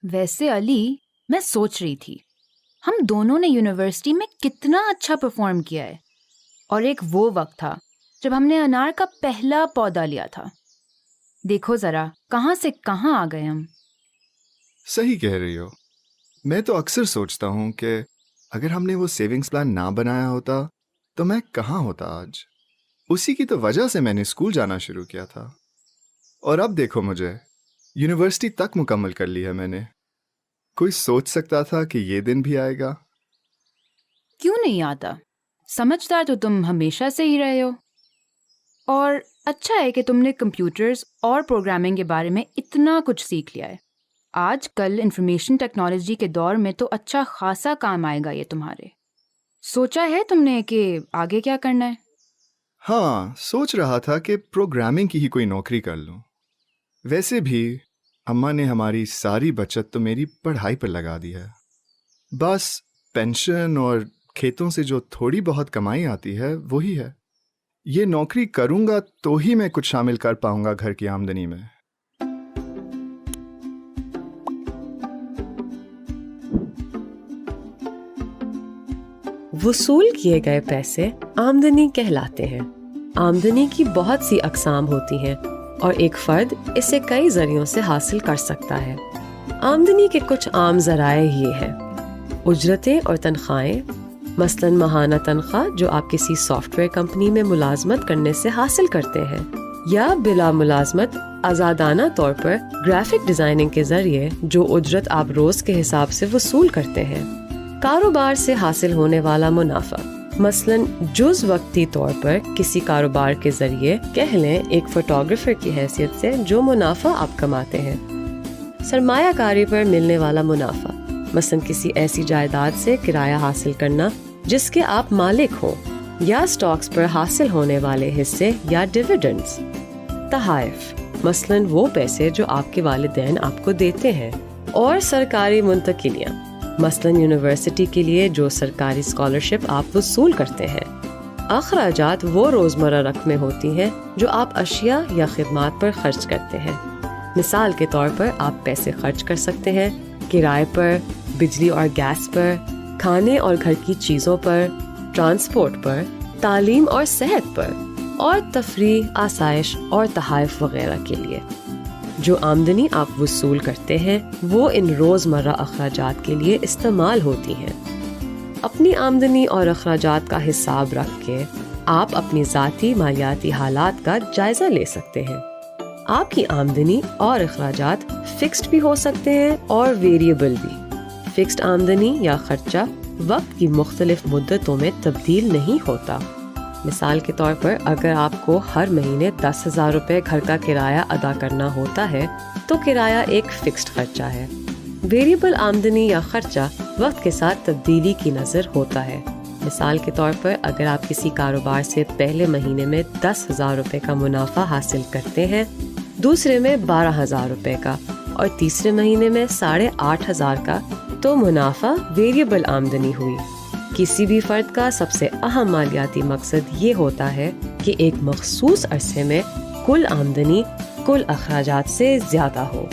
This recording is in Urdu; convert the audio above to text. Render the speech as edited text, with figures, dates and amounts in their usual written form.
ویسے علی، میں سوچ رہی تھی ہم دونوں نے یونیورسٹی میں کتنا اچھا پرفارم کیا ہے، اور ایک وہ وقت تھا جب ہم نے انار کا پہلا پودا لیا تھا. دیکھو ذرا کہاں سے کہاں آ گئے ہم. صحیح کہہ رہی ہو. میں تو اکثر سوچتا ہوں کہ اگر ہم نے وہ سیونگز پلان نہ بنایا ہوتا تو میں کہاں ہوتا آج. اسی کی تو وجہ سے میں نے اسکول جانا شروع کیا تھا، اور اب دیکھو مجھے یونیورسٹی تک مکمل کر لی ہے میں نے. کوئی سوچ سکتا تھا کہ یہ دن بھی آئے گا؟ کیوں نہیں آتا؟ سمجھدار تو تم ہمیشہ سے ہی رہے ہو، اور اچھا ہے کہ تم نے کمپیوٹرز اور پروگرامنگ کے بارے میں اتنا کچھ سیکھ لیا ہے. آج کل انفارمیشن ٹیکنالوجی کے دور میں تو اچھا خاصا کام آئے گا یہ تمہارے. سوچا ہے تم نے کہ آگے کیا کرنا ہے؟ ہاں، سوچ رہا تھا کہ پروگرامنگ کی ہی کوئی نوکری کر لوں. ویسے بھی اماں نے ہماری ساری بچت تو میری پڑھائی پر لگا دی ہے. بس پینشن اور کھیتوں سے جو تھوڑی بہت کمائی آتی ہے وہی ہے. یہ نوکری کروں گا تو ہی میں کچھ شامل کر پاؤں گا گھر کی آمدنی میں. وصول کیے گئے پیسے آمدنی کہلاتے ہیں. آمدنی کی بہت سی اقسام ہوتی ہیں اور ایک فرد اسے کئی ذریعوں سے حاصل کر سکتا ہے. آمدنی کے کچھ عام ذرائع یہ ہیں: اجرتیں اور تنخواہیں، مثلاً ماہانہ تنخواہ جو آپ کسی سافٹ ویئر کمپنی میں ملازمت کرنے سے حاصل کرتے ہیں، یا بلا ملازمت آزادانہ طور پر گرافک ڈیزائننگ کے ذریعے جو اجرت آپ روز کے حساب سے وصول کرتے ہیں. کاروبار سے حاصل ہونے والا منافع، مثلاً جز وقتی طور پر کسی کاروبار کے ذریعے کہہ لیں ایک فوٹوگرافر کی حیثیت سے جو منافع آپ کماتے ہیں. سرمایہ کاری پر ملنے والا منافع، مثلاً کسی ایسی جائیداد سے کرایہ حاصل کرنا جس کے آپ مالک ہوں، یا سٹاکس پر حاصل ہونے والے حصے یا ڈیویڈنڈز. تحائف، مثلاً وہ پیسے جو آپ کے والدین آپ کو دیتے ہیں. اور سرکاری منتقلیاں، مثلاً یونیورسٹی کے لیے جو سرکاری اسکالرشپ آپ وصول کرتے ہیں. اخراجات وہ روزمرہ رقمیں ہوتی ہیں جو آپ اشیاء یا خدمات پر خرچ کرتے ہیں. مثال کے طور پر آپ پیسے خرچ کر سکتے ہیں کرائے پر، بجلی اور گیس پر، کھانے اور گھر کی چیزوں پر، ٹرانسپورٹ پر، تعلیم اور صحت پر، اور تفریح، آسائش اور تحائف وغیرہ کے لیے. جو آمدنی آپ وصول کرتے ہیں وہ ان روزمرہ اخراجات کے لیے استعمال ہوتی ہیں. اپنی آمدنی اور اخراجات کا حساب رکھ کے آپ اپنی ذاتی مالیاتی حالات کا جائزہ لے سکتے ہیں. آپ کی آمدنی اور اخراجات فکسڈ بھی ہو سکتے ہیں اور ویریبل بھی. فکسڈ آمدنی یا خرچہ وقت کی مختلف مدتوں میں تبدیل نہیں ہوتا. مثال کے طور پر اگر آپ کو ہر مہینے 10,000 روپے گھر کا کرایہ ادا کرنا ہوتا ہے تو کرایہ ایک فکسڈ خرچہ ہے. ویریبل آمدنی یا خرچہ وقت کے ساتھ تبدیلی کی نظر ہوتا ہے. مثال کے طور پر اگر آپ کسی کاروبار سے پہلے مہینے میں 10,000 روپے کا منافع حاصل کرتے ہیں، دوسرے میں 12,000 روپے کا اور تیسرے مہینے میں 8,500 کا، تو منافع ویریبل آمدنی ہوئی. کسی بھی فرد کا سب سے اہم مالیاتی مقصد یہ ہوتا ہے کہ ایک مخصوص عرصے میں کل آمدنی کل اخراجات سے زیادہ ہو.